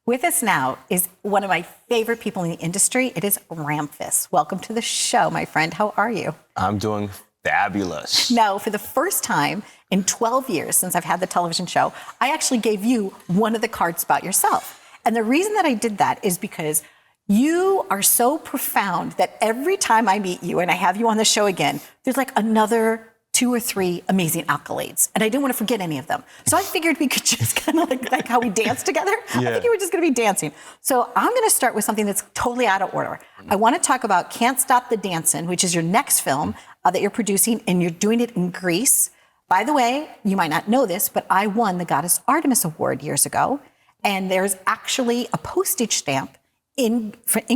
With us now is one of my favorite people in the industry. It is Ramfis. Welcome to the show, my friend. How are you? I'm doing fabulous. Now, for the first time in 12 years since I've had the television show, I actually gave you one of the cards about yourself. And the reason that I did that is because you are so profound that every time I meet you and I have you on the show again, there's like another 2 or 3 amazing accolades. And I didn't want to forget any of them. So I figured we could just kind of like how we dance together. Yeah. I think you were just going to be dancing. So I'm going to start with something that's totally out of order. I want to talk about Can't Stop the Dancin', which is your next film that you're producing, and you're doing it in Greece. By the way, you might not know this, but I won the Goddess Artemis Award years ago. And there's actually a postage stamp in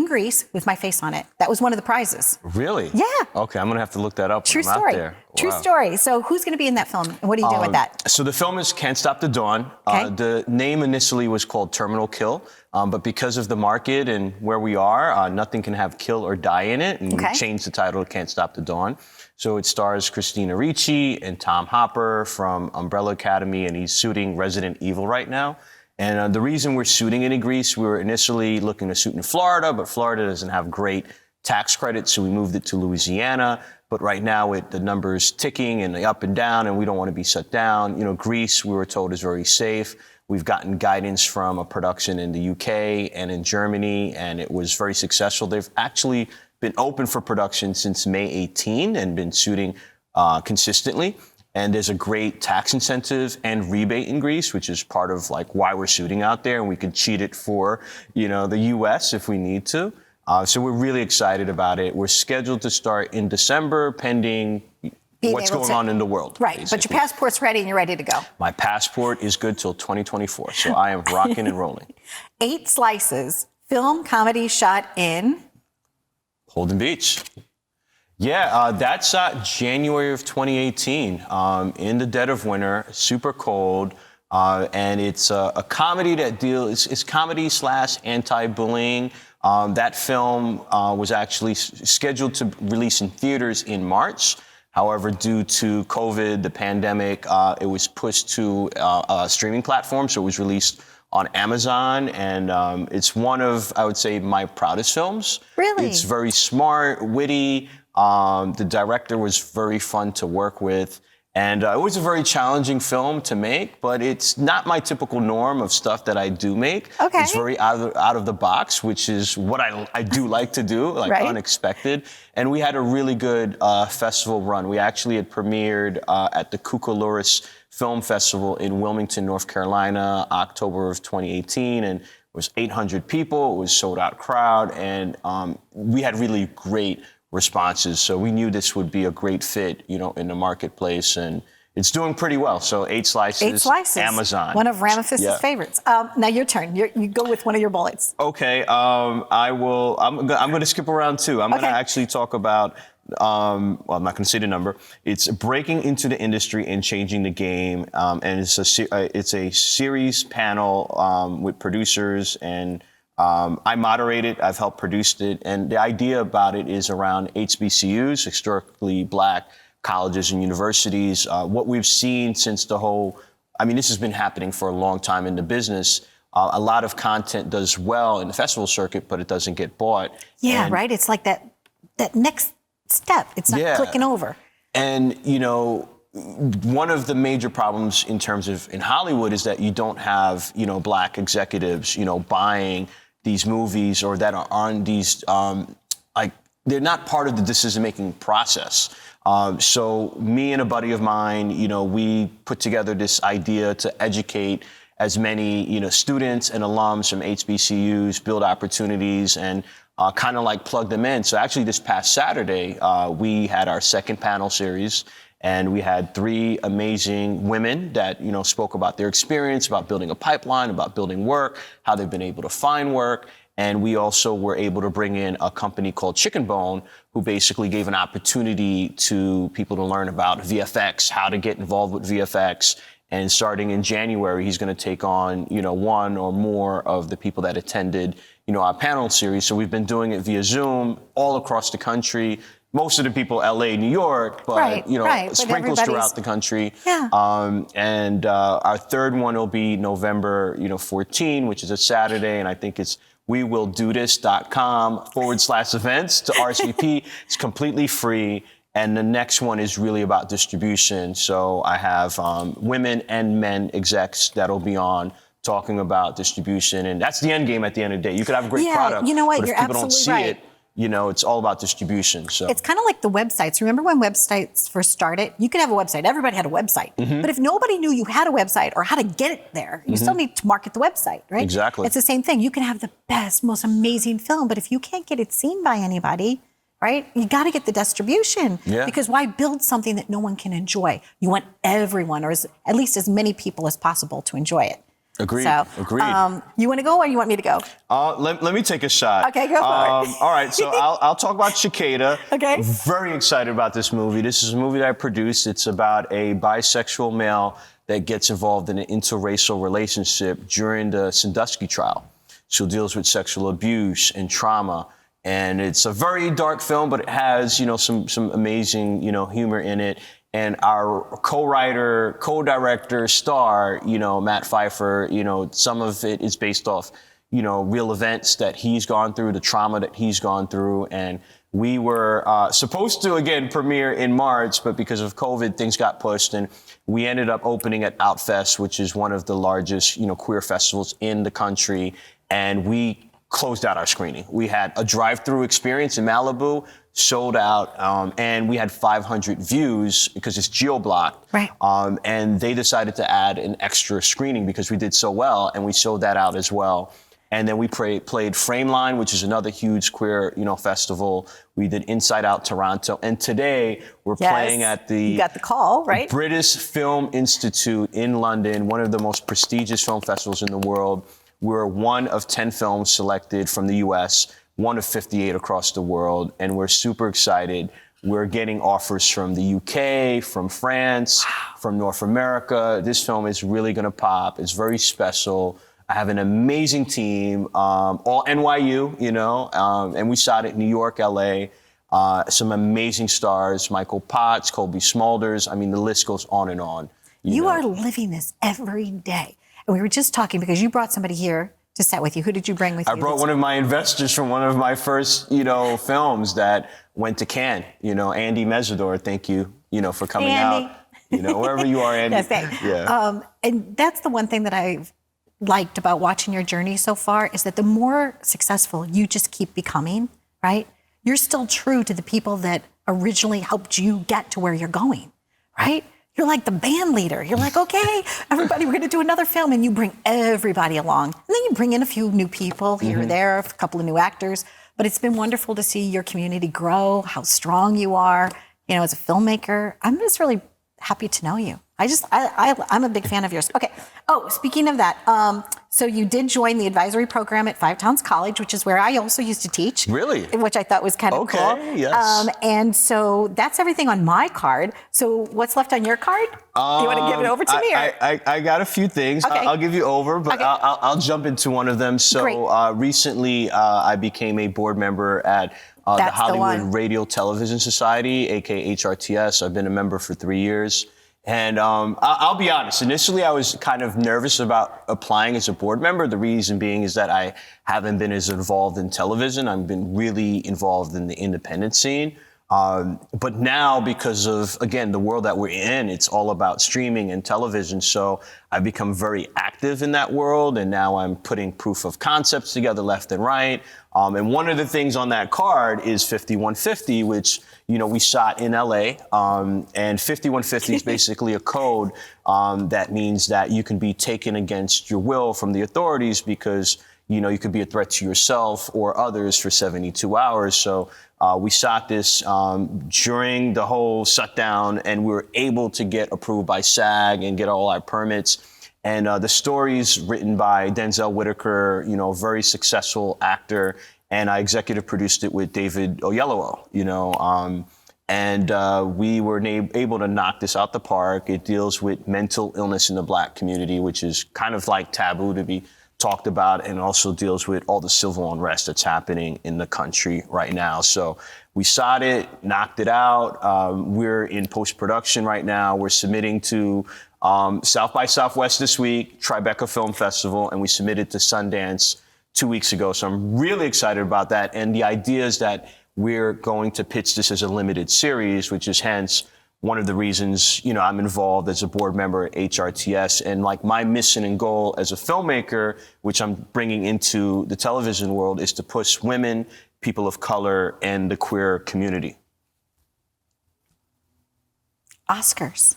Greece with my face on it. That was one of the prizes. Really? Yeah. Okay, I'm gonna have to look that up. True when I'm story. Out there. True Wow. story. So who's gonna be in that film, and what are you doing with that? So the film is Can't Stop the Dawn. Okay. The name initially was called Terminal Kill, but because of the market and where we are, nothing can have kill or die in it, and Okay. we changed the title to Can't Stop the Dawn. So it stars Christina Ricci and Tom Hopper from Umbrella Academy, and he's shooting Resident Evil right now. And the reason we're shooting it in Greece, we were initially looking to shoot in Florida, but Florida doesn't have great tax credits, so we moved it to Louisiana. But right now, the number's ticking and up and down, and we don't want to be shut down. You know, Greece, we were told, is very safe. We've gotten guidance from a production in the UK and in Germany, and it was very successful. They've actually been open for production since May 18 and been shooting consistently. And there's a great tax incentive and rebate in Greece, which is part of like why we're shooting out there, and we could cheat it for, you know, the US if we need to. So we're really excited about it. We're scheduled to start in December, pending what's going on in the world. Right, basically. but your passport's ready and you're ready to go. My passport is good till 2024, so I am rocking and rolling. 8 Slices, film comedy shot in Holden Beach. Yeah, that's January of 2018, in the dead of winter, super cold, and it's a comedy that it's comedy / anti-bullying. That film was actually scheduled to release in theaters in March. However, due to COVID, the pandemic, it was pushed to a streaming platform, so it was released on Amazon, and it's one of, I would say, my proudest films. Really? It's very smart, witty. The director was very fun to work with, and it was a very challenging film to make, but it's not my typical norm of stuff that I do make. Okay. It's very out of the box, which is what I do like to do, like Right. unexpected. And we had a really good festival run. We actually had premiered at the Cucalouris Film Festival in Wilmington, North Carolina, October of 2018, and it was 800 people. It was a sold-out crowd, and we had really great responses. So we knew this would be a great fit, you know, in the marketplace, and it's doing pretty well. So 8 Slices, 8 Slices, Amazon. one of Ramfis' favorites. Now your turn. You go with one of your bullets. Okay, I'm going to skip around too. I'm going to actually talk about, well, I'm not going to say the number. It's breaking into the industry and changing the game, and it's a series panel with producers, and I moderate it. I've helped produce it, and the idea about it is around HBCUs, historically Black colleges and universities. What we've seen since this has been happening for a long time in the business. A lot of content does well in the festival circuit, but it doesn't get bought. Yeah, right. It's like that next step. It's not clicking over. And you know, one of the major problems in terms of in Hollywood is that you don't have, you know, Black executives, you know, buying these movies, or that are on these, they're not part of the decision-making process. So me and a buddy of mine, you know, we put together this idea to educate as many, you know, students and alums from HBCUs, build opportunities, and kind of like plug them in. So actually this past Saturday, we had our second panel series, and we had 3 amazing women that, you know, spoke about their experience, about building a pipeline, about building work, how they've been able to find work. And we also were able to bring in a company called Chicken Bone, who basically gave an opportunity to people to learn about VFX, how to get involved with VFX. And starting in January, he's going to take on, you know, 1 or more of the people that attended, you know, our panel series. So we've been doing it via Zoom all across the country. most of the people LA, New York, but Right, but sprinkles throughout the country. Yeah. And our third one will be November 14, which is a Saturday, and I think it's wewilldothis.com/events to RSVP. It's completely free. And the next one is really about distribution. So I have women and men execs that'll be on talking about distribution. And that's the end game at the end of the day. You could have a great product. You know what? But You're if people don't see absolutely right. it, it's all about distribution. So it's kind of like the websites. Remember when websites first started? You could have a website. Everybody had a website. But if nobody knew you had a website or how to get it there, you still need to market the website, right? Exactly. It's the same thing. You can have the best, most amazing film, but if you can't get it seen by anybody, right? You got to get the distribution. Yeah. Because why build something that no one can enjoy? You want everyone, or at least as many people as possible, to enjoy it. Agreed. So, Agreed. You want to go or you want me to go? Let me take a shot. Okay, go for it. All right, so I'll talk about Cicada. Okay. Very excited about this movie. This is a movie that I produced. It's about a bisexual male that gets involved in an interracial relationship during the Sandusky trial. So it deals with sexual abuse and trauma. And it's a very dark film, but it has, some amazing, humor in it. And our co-writer, co-director, star, Matt Pfeiffer, some of it is based off, real events that he's gone through, the trauma that he's gone through. And we were supposed to, again, premiere in March, but because of COVID, things got pushed. And we ended up opening at Outfest, which is one of the largest, queer festivals in the country. And we closed out our screening. We had a drive-through experience in Malibu, sold out, and we had 500 views because it's geo-blocked. Right. And they decided to add an extra screening because we did so well, and we sold that out as well. And then we played Frameline, which is another huge queer, festival. We did Inside Out Toronto, and today we're playing at the you got the call, right? British Film Institute in London, one of the most prestigious film festivals in the world. We're one of 10 films selected from the US, one of 58 across the world, and we're super excited. We're getting offers from the UK, from France, from North America. This film is really gonna pop. It's very special. I have an amazing team, all NYU, and we shot it in New York, LA. Some amazing stars, Michael Potts, Colby Smulders. I mean, the list goes on and on. You are living this every day. And we were just talking because you brought somebody here to set with you. Who did you bring with you? I brought one of my investors from one of my first, films that went to Cannes. Andy Mesidor, thank you, for coming Andy. out. Wherever you are, Andy. Yes, thanks. Yeah. And that's the one thing that I've liked about watching your journey so far is that the more successful you just keep becoming, right? You're still true to the people that originally helped you get to where you're going, right? You're like the band leader. You're like, okay, everybody, we're going to do another film. And you bring everybody along. And then you bring in a few new people here or there, a couple of new actors. But it's been wonderful to see your community grow, how strong you are, as a filmmaker. I'm just really happy to know you. I'm a big fan of yours. Okay. Oh, speaking of that, so you did join the advisory program at Five Towns College, which is where I also used to teach. Really? Which I thought was kind of cool. Okay, yes. And so that's everything on my card. So what's left on your card? You want to give it over to me? Or? I got a few things. Okay. I'll give you over, but Okay. I'll jump into one of them. So Great. Recently, I became a board member at the That's the Hollywood one. Radio Television Society, aka HRTS. I've been a member for 3 years. And I'll be honest, initially I was kind of nervous about applying as a board member. The reason being is that I haven't been as involved in television. I've been really involved in the independent scene. But now, because of, again, the world that we're in, it's all about streaming and television. So I've become very active in that world. And now I'm putting proof of concepts together left and right. And one of the things on that card is 5150, which, we shot in LA. And 5150 is basically a code that means that you can be taken against your will from the authorities because, you could be a threat to yourself or others for 72 hours. So we shot this during the whole shutdown, and we were able to get approved by SAG and get all our permits. And the story's written by Denzel Whitaker, very successful actor, and I executive produced it with David Oyelowo, and we were able to knock this out the park. It deals with mental illness in the Black community, which is kind of like taboo to be talked about, and also deals with all the civil unrest that's happening in the country right now. So We shot it, knocked it out. We're in post-production right now. We're submitting to South by Southwest this week, Tribeca Film Festival, and we submitted to Sundance 2 weeks ago. So I'm really excited about that. And the idea is that we're going to pitch this as a limited series, which is hence one of the reasons, I'm involved as a board member at HRTS. And like my mission and goal as a filmmaker, which I'm bringing into the television world, is to push women, people of color, and the queer community. Oscars.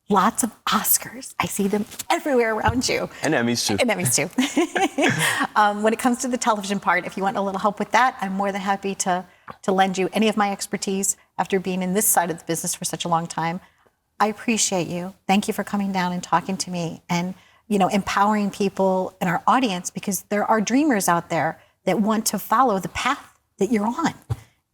Lots of Oscars. I see them everywhere around you. And Emmys too. And Emmys too. When it comes to the television part, if you want a little help with that, I'm more than happy to lend you any of my expertise after being in this side of the business for such a long time. I appreciate you. Thank you for coming down and talking to me and, empowering people in our audience, because there are dreamers out there that want to follow the path that you're on.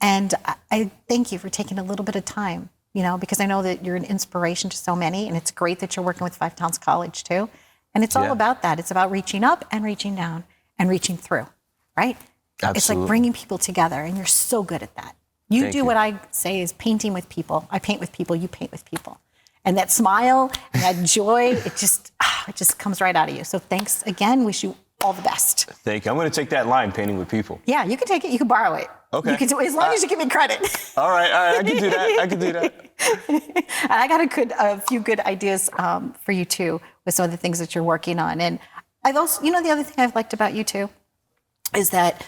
And I thank you for taking a little bit of time, because I know that you're an inspiration to so many, and it's great that you're working with Five Towns College too. And it's all about that. It's about reaching up and reaching down and reaching through, right? Absolutely. It's like bringing people together, and you're so good at that. You do what I say is painting with people. I paint with people, you paint with people. And that smile and that joy, it just comes right out of you. So thanks again. Wish you all the best. Thank you. I'm going to take that line, painting with people. Yeah, you can take it. You can borrow it. Okay. You can do it as long as you give me credit. All right. I can do that. And I got a few good ideas for you too, with some of the things that you're working on. And I've also, the other thing I've liked about you too is that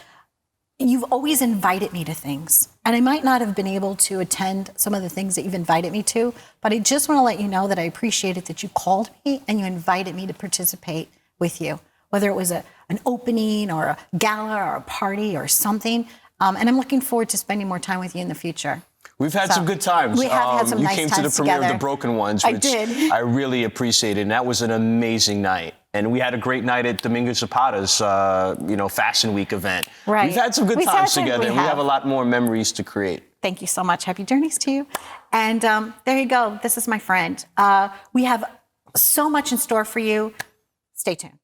you've always invited me to things. And I might not have been able to attend some of the things that you've invited me to, but I just want to let you know that I appreciate it that you called me and you invited me to participate with you, whether it was an opening or a gala or a party or something. And I'm looking forward to spending more time with you in the future. We've had some good times. We have had some nice times together. You came to the premiere of The Broken Ones, which I did. I really appreciated. And that was an amazing night. And we had a great night at Domingo Zapata's, Fashion Week event. Right. We've had some good times together, and we have a lot more memories to create. Thank you so much. Happy journeys to you. And there you go. This is my friend. We have so much in store for you. Stay tuned.